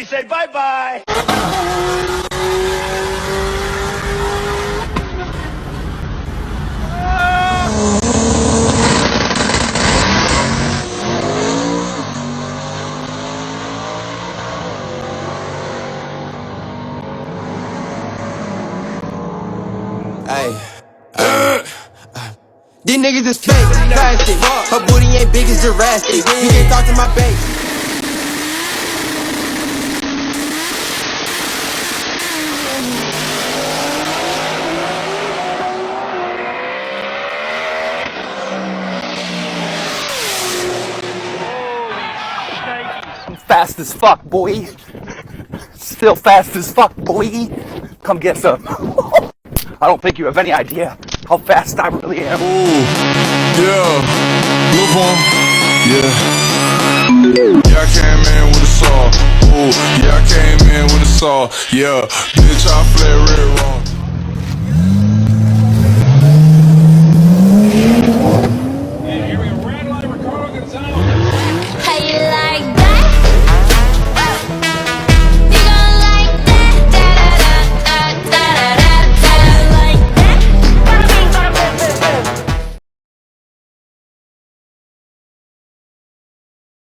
we say bye-bye. Ay, these niggas is fake, plastic. Her booty ain't big as Jurassic. You can't talk to my babe. I'm fast as fuck, boy. Still fast as fuck, boy. Come get some. I don't think you have any idea how fast I really am. Ooh, yeah, look on, yeah. Yeah, I came in with a saw. Ooh, yeah, I came in with a saw. Yeah, bitch, I flare red wrong.